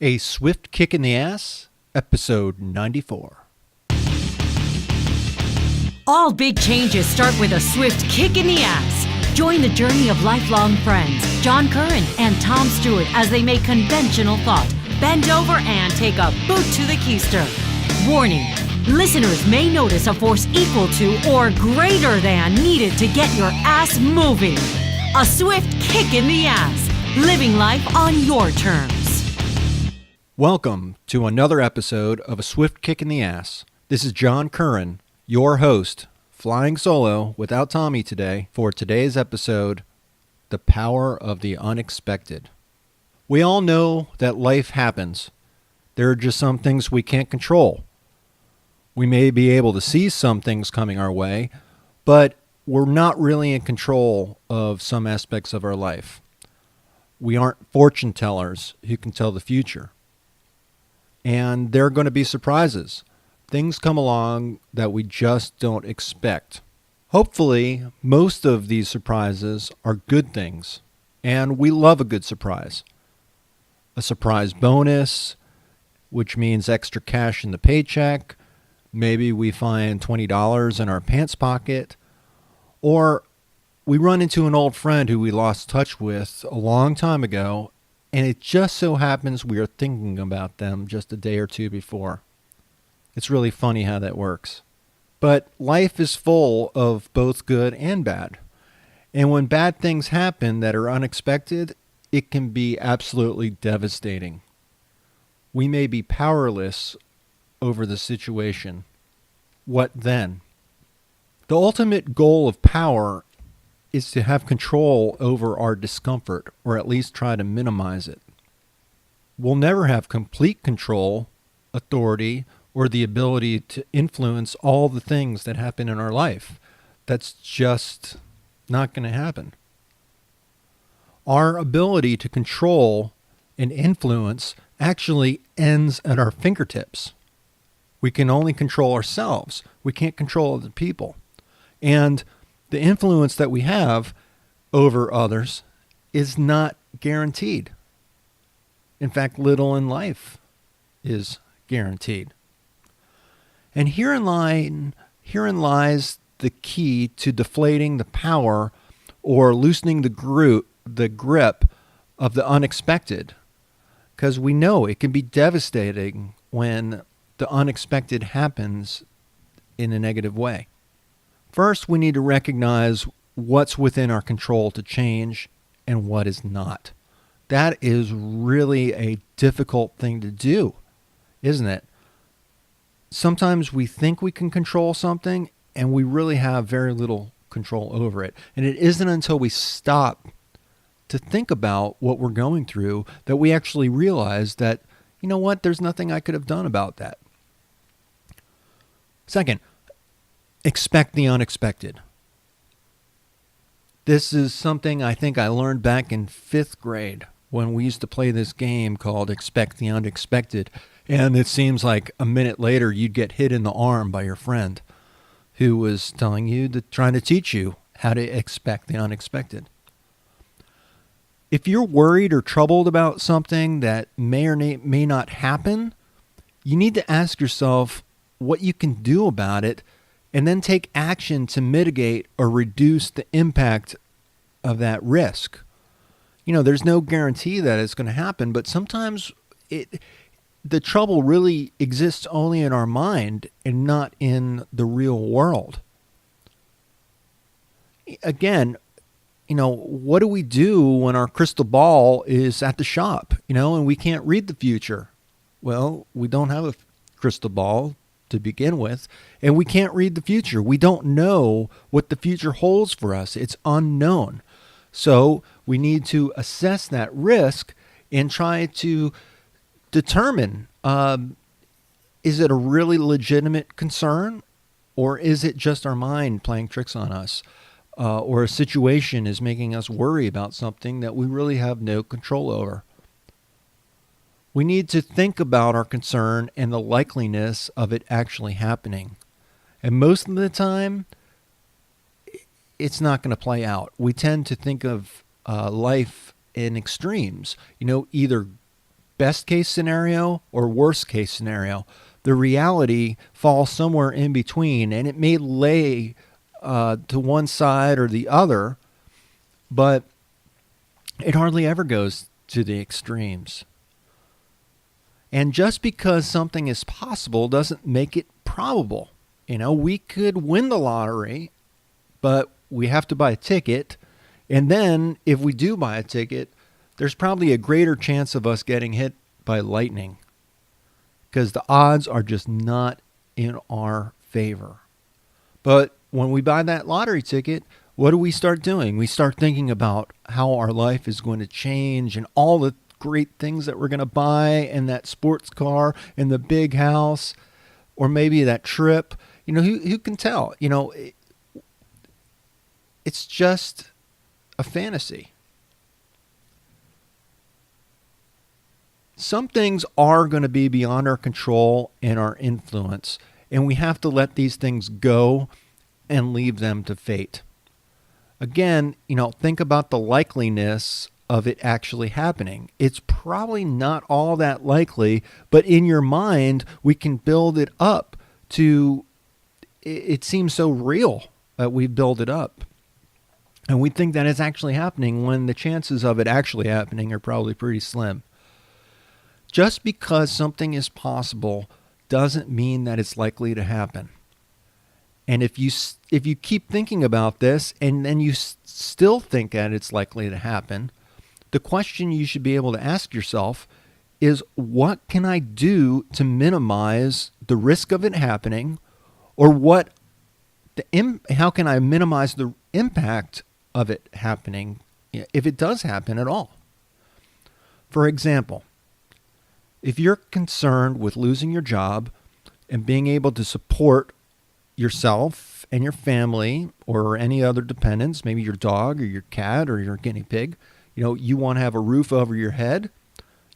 A Swift Kick in the Ass, Episode 94. All big changes start with a swift kick in the ass. Join the journey of lifelong friends, John Curren and Tom Stewart, as they make conventional thought bend over and take a boot to the keister. Warning, listeners may notice a force equal to or greater than needed to get your ass moving. A swift kick in the ass, living life on your terms. Welcome to another episode of A Swift Kick in the Ass. This is John Curren, your host, flying solo without Tommy today for today's episode, The Power of the Unexpected. We all know that life happens. There are just some things we can't control. We may be able to see some things coming our way, but we're not really in control of some aspects of our life. We aren't fortune tellers who can tell the future. And there are going to be surprises. Things come along that we just don't expect. Hopefully, most of these surprises are good things, and we love a good surprise. A surprise bonus, which means extra cash in the paycheck. Maybe we find $20 in our pants pocket, or we run into an old friend who we lost touch with a long time ago, and it just so happens we are thinking about them just a day or two before. It's really funny how that works. But life is full of both good and bad. And when bad things happen that are unexpected, it can be absolutely devastating. We may be powerless over the situation. What then? The ultimate goal of power is to have control over our discomfort, or at least try to minimize it. We'll never have complete control, authority, or the ability to influence all the things that happen in our life. That's just not going to happen. Our ability to control and influence actually ends at our fingertips. We can only control ourselves. We can't control other people. And the influence that we have over others is not guaranteed. In fact, little in life is guaranteed. And herein lies the key to deflating the power or loosening the grip of the unexpected. Because we know it can be devastating when the unexpected happens in a negative way. First, we need to recognize what's within our control to change and what is not. That is really a difficult thing to do, isn't it? Sometimes we think we can control something and we really have very little control over it. And it isn't until we stop to think about what we're going through that we actually realize that, you know what, there's nothing I could have done about that. Second, expect the unexpected. This is something I think I learned back in 5th grade when we used to play this game called Expect the Unexpected. And it seems like a minute later you'd get hit in the arm by your friend who was trying to teach you how to expect the unexpected. If you're worried or troubled about something that may or may not happen, you need to ask yourself what you can do about it and then take action to mitigate or reduce the impact of that risk. You know, there's no guarantee that it's going to happen, but sometimes the trouble really exists only in our mind and not in the real world. Again, you know, what do we do when our crystal ball is at the shop, and we can't read the future? Well, we don't have a crystal ball to begin with, and we can't read the future. We don't know what the future holds for us. It's unknown. So we need to assess that risk and try to determine, is it a really legitimate concern, or is it just our mind playing tricks on us, or a situation is making us worry about something that we really have no control over? We need to think about our concern and the likeliness of it actually happening. And most of the time, it's not going to play out. We tend to think of life in extremes, either best case scenario or worst case scenario. The reality falls somewhere in between, and it may lay to one side or the other, but it hardly ever goes to the extremes. And just because something is possible doesn't make it probable. We could win the lottery, but we have to buy a ticket. And then if we do buy a ticket, there's probably a greater chance of us getting hit by lightning because the odds are just not in our favor. But when we buy that lottery ticket, what do we start doing? We start thinking about how our life is going to change and all the great things that we're going to buy, and that sports car and the big house, or maybe that trip. Who can tell? It's just a fantasy. Some things are going to be beyond our control and our influence, and we have to let these things go and leave them to fate. Again, think about the likeliness of it actually happening. It's probably not all that likely, but in your mind, we can build it up to, it seems so real that we build it up. And we think that it's actually happening when the chances of it actually happening are probably pretty slim. Just because something is possible doesn't mean that it's likely to happen. And if you keep thinking about this and then you still think that it's likely to happen, the question you should be able to ask yourself is, what can I do to minimize the risk of it happening, or how can I minimize the impact of it happening if it does happen at all? For example, if you're concerned with losing your job and being able to support yourself and your family or any other dependents, maybe your dog or your cat or your guinea pig, you want to have a roof over your head,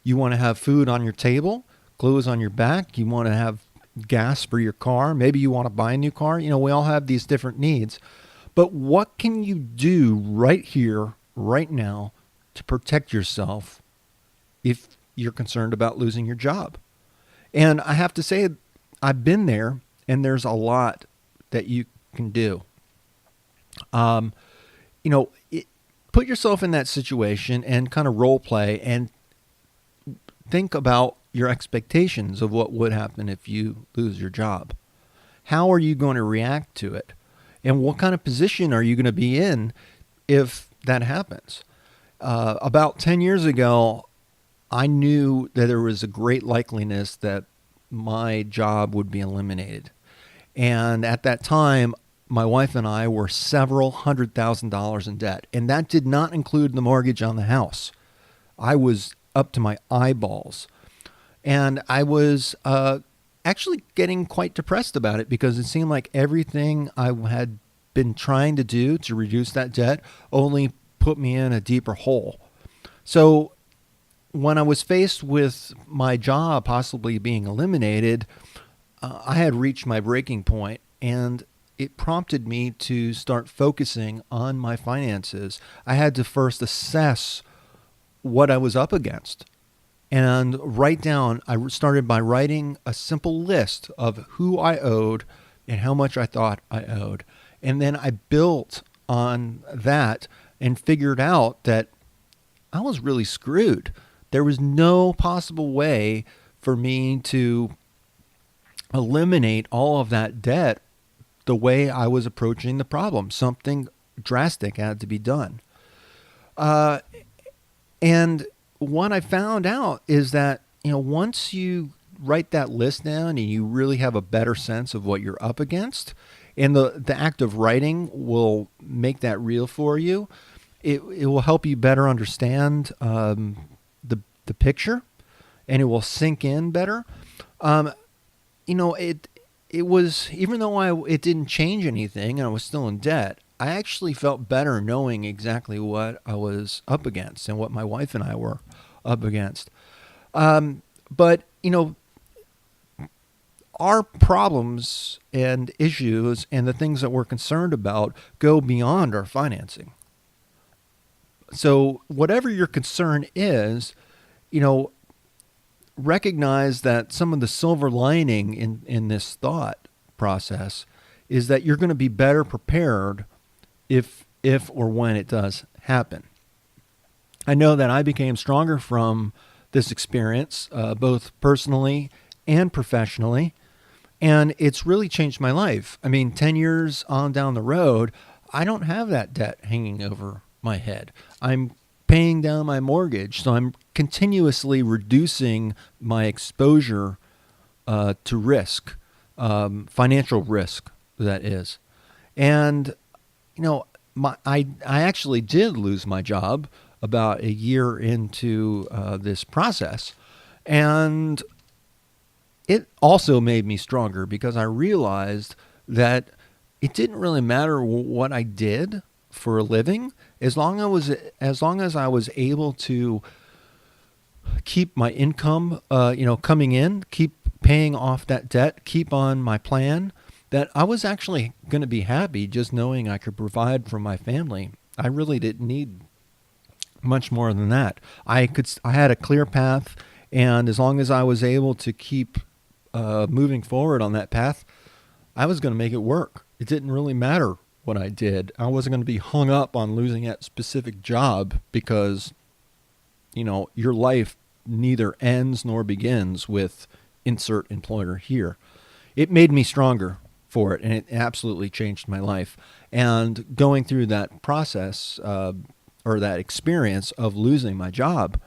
you want to have food on your table, clothes on your back, you want to have gas for your car, maybe you want to buy a new car. We all have these different needs. But what can you do right here, right now, to protect yourself if you're concerned about losing your job? And I have to say, I've been there, and there's a lot that you can do. Put yourself in that situation and kind of role play and think about your expectations of what would happen if you lose your job. How are you going to react to it? And what kind of position are you going to be in if that happens? About 10 years ago, I knew that there was a great likeliness that my job would be eliminated. And at that time, my wife and I were several $100,000 in debt. And that did not include the mortgage on the house. I was up to my eyeballs. And I was actually getting quite depressed about it because it seemed like everything I had been trying to do to reduce that debt only put me in a deeper hole. So when I was faced with my job possibly being eliminated, I had reached my breaking point, and it prompted me to start focusing on my finances. I had to first assess what I was up against and write down. I started by writing a simple list of who I owed and how much I thought I owed. And then I built on that and figured out that I was really screwed. There was no possible way for me to eliminate all of that debt the way I was approaching the problem. Something drastic had to be done. And what I found out is that, once you write that list down and you really have a better sense of what you're up against, and the act of writing will make that real for you, it will help you better understand the picture, and it will sink in better. It was, even though it didn't change anything and I was still in debt, I actually felt better knowing exactly what I was up against and what my wife and I were up against. But our problems and issues and the things that we're concerned about go beyond our financing. So whatever your concern is, recognize that some of the silver lining in this thought process is that you're going to be better prepared if or when it does happen. I know that I became stronger from this experience, both personally and professionally, and it's really changed my life. I mean, 10 years on down the road, I don't have that debt hanging over my head. I'm paying down my mortgage, so I'm continuously reducing my exposure to risk, financial risk, that is. And, I actually did lose my job about a year into this process. And it also made me stronger because I realized that it didn't really matter what I did for a living as long as I was able to keep my income coming in, keep paying off that debt, keep on my plan, that I was actually going to be happy just knowing I could provide for my family. I really didn't need much more than that. I had a clear path, and as long as I was able to keep moving forward on that path, I was going to make it work. It didn't really matter what I did. I wasn't going to be hung up on losing that specific job because, your life neither ends nor begins with insert employer here. It made me stronger for it, and it absolutely changed my life. And going through that process or that experience of losing my job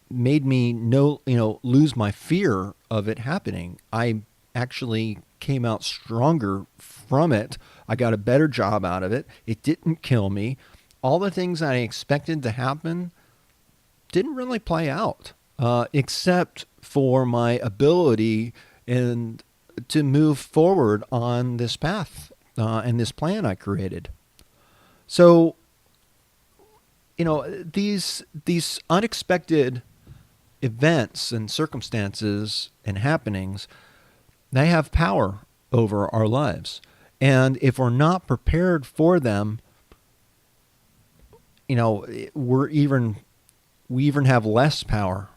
made me lose my fear of it happening. I actually came out stronger from it. I got a better job out of it. It didn't kill me. All the things I expected to happen didn't really play out, except for my ability to move forward on this path and this plan I created. So, these unexpected events and circumstances and happenings, they have power over our lives. And if we're not prepared for them, we even have less power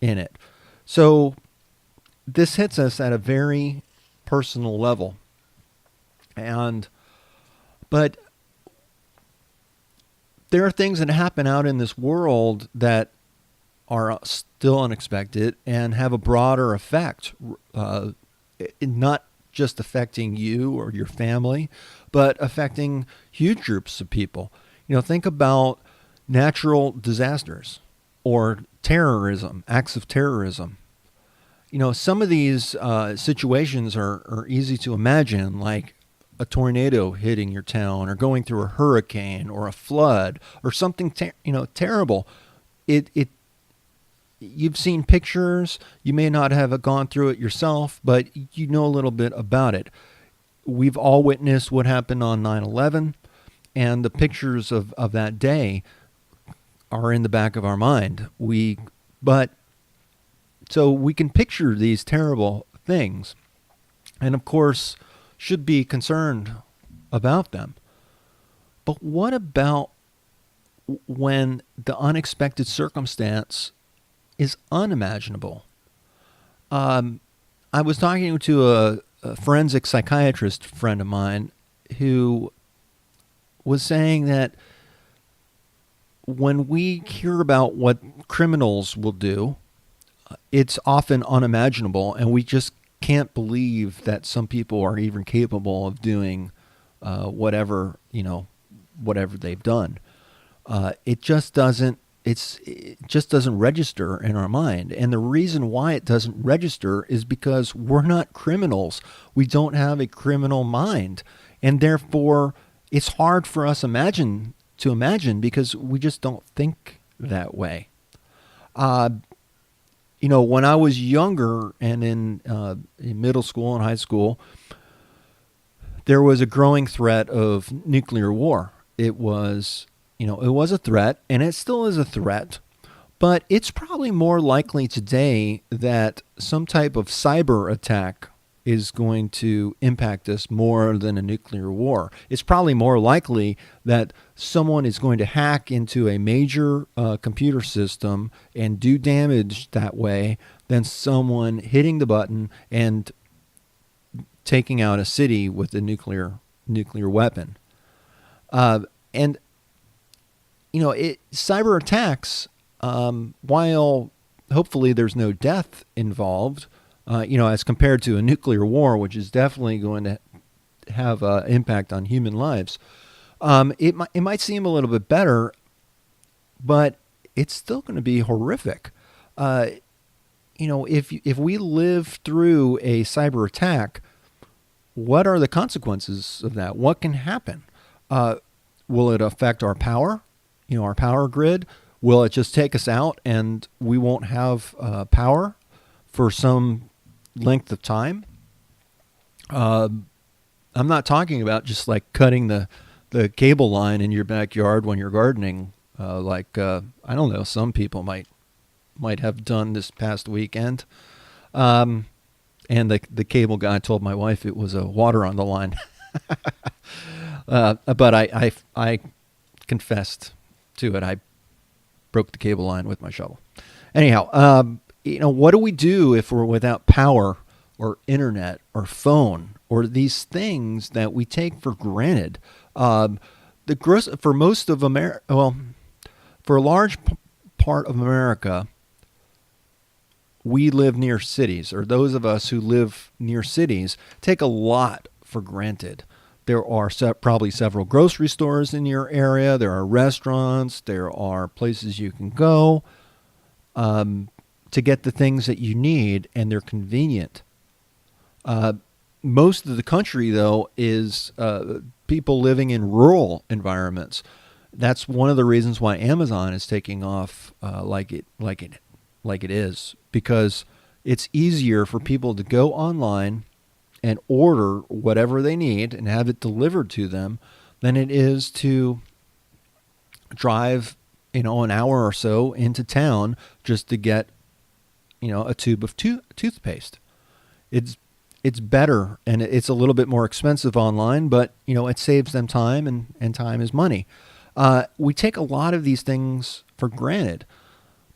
in it. So this hits us at a very personal level. But there are things that happen out in this world that are still unexpected and have a broader effect, not just affecting you or your family, but affecting huge groups of people. Think about natural disasters or terrorism, acts of terrorism. Some of these situations are easy to imagine, like a tornado hitting your town or going through a hurricane or a flood or something terrible. You've seen pictures. You may not have gone through it yourself, but you know a little bit about it. We've all witnessed what happened on 9/11, and the pictures of that day are in the back of our mind. So we can picture these terrible things, and of course should be concerned about them. But what about when the unexpected circumstance is unimaginable? I was talking to a forensic psychiatrist friend of mine who was saying that when we hear about what criminals will do, it's often unimaginable, and we just can't believe that some people are even capable of doing whatever they've done. It just doesn't register in our mind. And the reason why it doesn't register is because we're not criminals. We don't have a criminal mind. And therefore, it's hard for us to imagine because we just don't think that way. When I was younger and in middle school and high school, there was a growing threat of nuclear war. It was a threat, and it still is a threat, but it's probably more likely today that some type of cyber attack is going to impact us more than a nuclear war. It's probably more likely that someone is going to hack into a major computer system and do damage that way than someone hitting the button and taking out a city with a nuclear weapon. And cyber attacks, while hopefully there's no death involved, as compared to a nuclear war, which is definitely going to have an impact on human lives, it might seem a little bit better, but it's still going to be horrific. If we live through a cyber attack, what are the consequences of that? What can happen? Will it affect our power? Our power grid? Will it just take us out and we won't have power for some length of time? I'm not talking about just like cutting the cable line in your backyard when you're gardening, I don't know, some people might have done this past weekend. And the cable guy told my wife it was water on the line. But I confessed to it. I broke the cable line with my shovel. Anyhow, what do we do if we're without power or internet or phone or these things that we take for granted? For most of America, for a large part of America, we live near cities, or those of us who live near cities take a lot for granted. There are probably several grocery stores in your area. There are restaurants. There are places you can go to get the things that you need, and they're convenient. Most of the country, though, is people living in rural environments. That's one of the reasons why Amazon is taking off like it is, because it's easier for people to go online and order whatever they need and have it delivered to them than it is to drive, an hour or so into town just to get, a tube of toothpaste. It's better, and it's a little bit more expensive online, but, it saves them time, and time is money. We take a lot of these things for granted.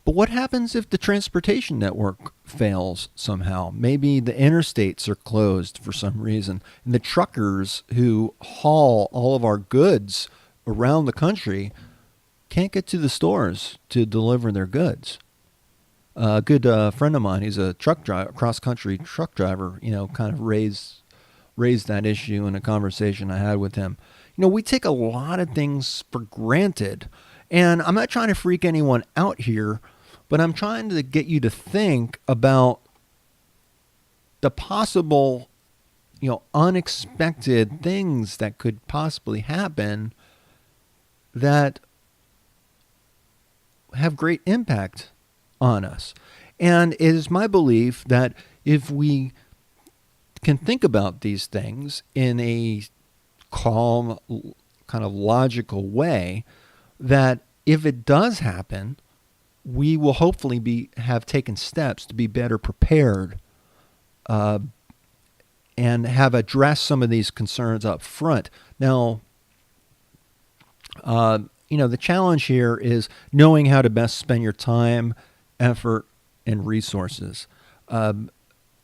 But what happens if the transportation network fails somehow? Maybe the interstates are closed for some reason, and the truckers who haul all of our goods around the country can't get to the stores to deliver their goods. A good friend of mine, he's a truck driver, cross-country truck driver, kind of raised that issue in a conversation I had with him. We take a lot of things for granted. And I'm not trying to freak anyone out here, but I'm trying to get you to think about the possible, unexpected things that could possibly happen that have great impact on us. And it is my belief that if we can think about these things in a calm, kind of logical way, that if it does happen, we will hopefully have taken steps to be better prepared and have addressed some of these concerns up front. Now, the challenge here is knowing how to best spend your time, effort, and resources.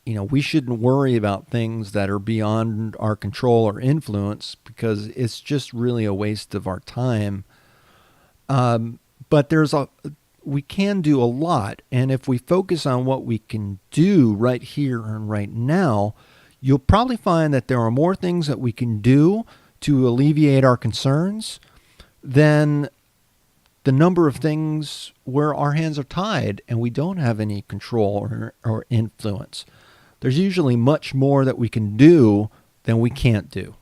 We shouldn't worry about things that are beyond our control or influence, because it's just really a waste of our time. But we can do a lot. And if we focus on what we can do right here and right now, you'll probably find that there are more things that we can do to alleviate our concerns than the number of things where our hands are tied and we don't have any control or influence. There's usually much more that we can do than we can't do.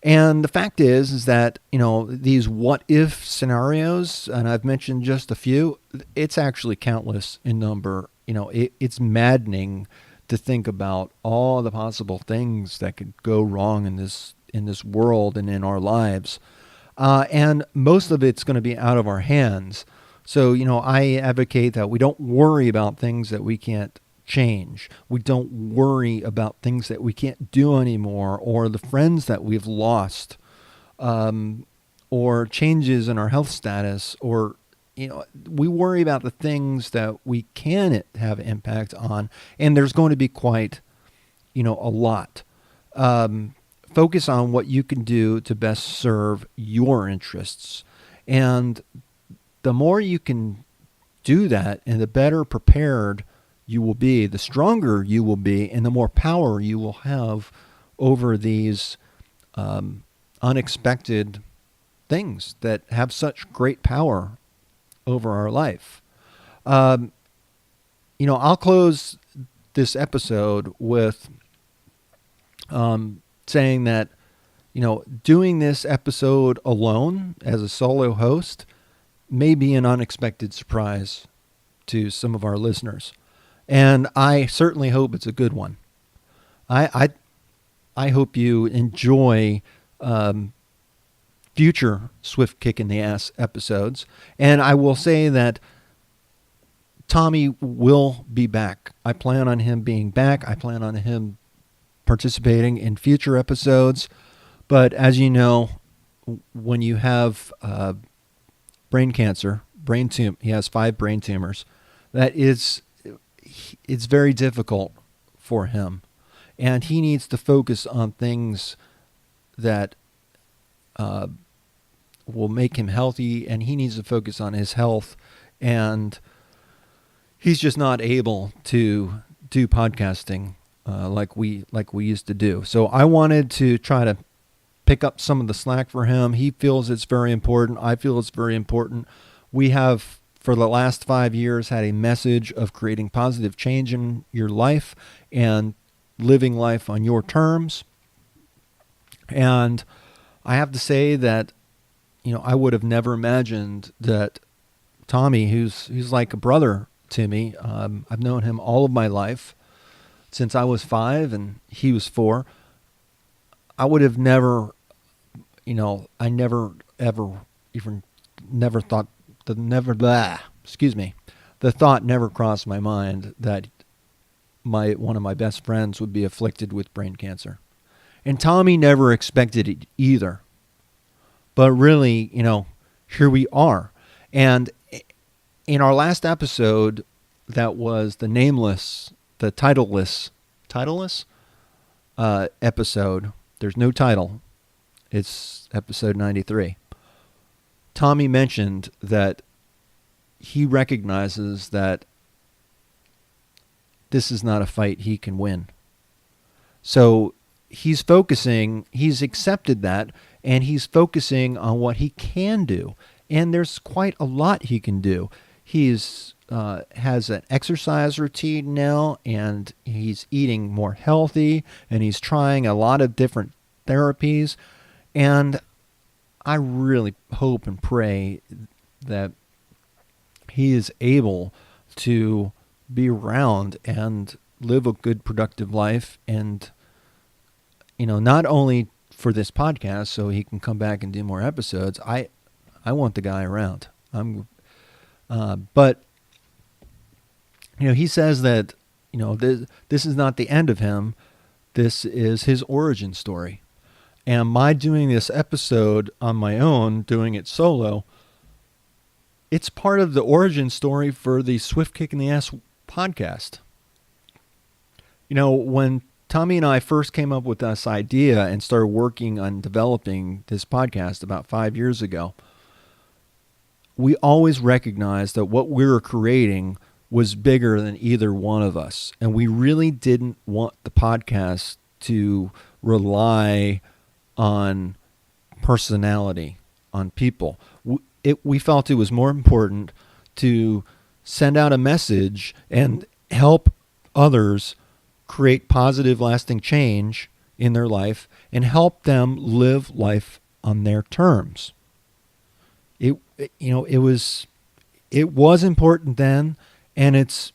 And the fact is that, these what-if scenarios, and I've mentioned just a few, it's actually countless in number. It's maddening to think about all the possible things that could go wrong in this world and in our lives. And most of it's going to be out of our hands. So, I advocate that we don't worry about things that we can't change. We don't worry about things that we can't do anymore, or the friends that we've lost, or changes in our health status, or we worry about the things that we can have impact on, and there's going to be quite a lot. Focus on what you can do to best serve your interests, and the more you can do that, and the better prepared you will be, the stronger you will be, and the more power you will have over these unexpected things that have such great power over our life. I'll close this episode with saying that, doing this episode alone as a solo host may be an unexpected surprise to some of our listeners. And I certainly hope it's a good one. I hope you enjoy future Swift Kick in the Ass episodes. And I will say that Tommy will be back. I plan on him being back. I plan on him participating in future episodes. But as you know, when you have brain cancer, he has 5 brain tumors, it's very difficult for him. And he needs to focus on things that will make him healthy, and he needs to focus on his health. And he's just not able to do podcasting like we used to do. So I wanted to try to pick up some of the slack for him. He feels it's very important. I feel it's very important. We have, for the last 5 years, had a message of creating positive change in your life and living life on your terms. And I have to say that, I would have never imagined that Tommy, who's like a brother to me, I've known him all of my life since I was 5 and he was 4. I would have never, I never ever even never thought the thought never crossed my mind that one of my best friends would be afflicted with brain cancer. And Tommy never expected it either. But really, here we are. And in our last episode, that was the titleless episode. There's no title. It's episode 93. Tommy mentioned that he recognizes that this is not a fight he can win. So he's accepted that, and he's focusing on what he can do. And there's quite a lot he can do. He's has an exercise routine now, and he's eating more healthy, and he's trying a lot of different therapies. And I really hope and pray that he is able to be around and live a good, productive life. And, not only for this podcast so he can come back and do more episodes, I want the guy around. But he says that, this is not the end of him. This is his origin story. And my doing this episode on my own, doing it solo, it's part of the origin story for the Swift Kick in the Ass podcast. When Tommy and I first came up with this idea and started working on developing this podcast about 5 years ago, we always recognized that what we were creating was bigger than either one of us. And we really didn't want the podcast to rely on personality, on people. We felt it was more important to send out a message and help others create positive, lasting change in their life and help them live life on their terms. It was important then, and it's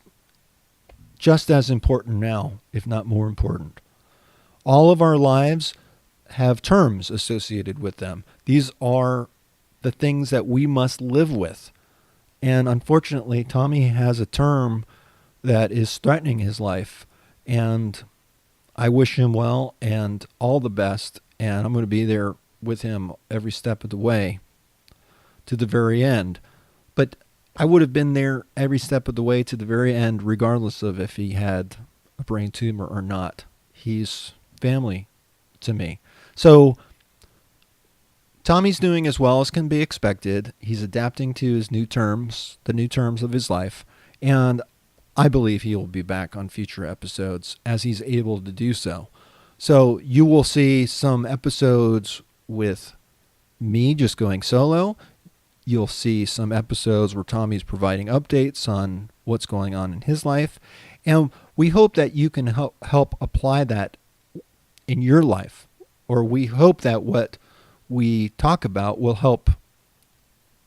just as important now, if not more important. All of our lives have terms associated with them. These are the things that we must live with. And unfortunately, Tommy has a term that is threatening his life. And I wish him well and all the best. And I'm going to be there with him every step of the way to the very end. But I would have been there every step of the way to the very end, regardless of if he had a brain tumor or not. He's family to me. So Tommy's doing as well as can be expected. He's adapting to his new terms, the new terms of his life. And I believe he will be back on future episodes as he's able to do so. So you will see some episodes with me just going solo. You'll see some episodes where Tommy's providing updates on what's going on in his life. And we hope that you can help apply that in your life. Or we hope that what we talk about will help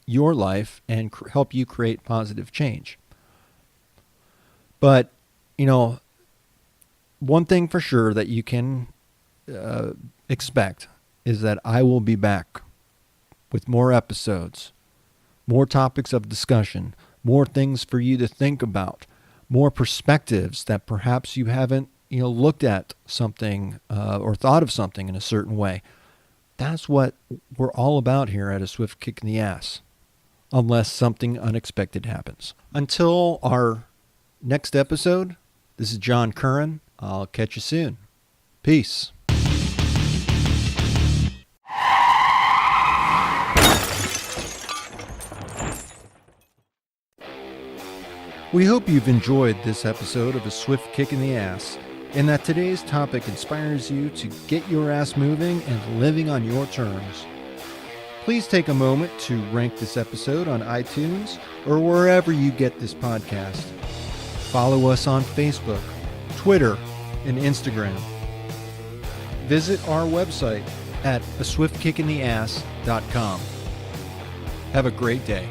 your life and help you create positive change. But, one thing for sure that you can expect is that I will be back with more episodes, more topics of discussion, more things for you to think about, more perspectives that perhaps you haven't, looked at something or thought of something in a certain way. That's what we're all about here at A Swift Kick in the Ass, unless something unexpected happens. Until our next episode, this is John Curren. I'll catch you soon. Peace. We hope you've enjoyed this episode of A Swift Kick in the Ass, and that today's topic inspires you to get your ass moving and living on your terms. Please take a moment to rank this episode on iTunes or wherever you get this podcast. Follow us on Facebook, Twitter, and Instagram. Visit our website at aswiftkickintheass.com. Have a great day.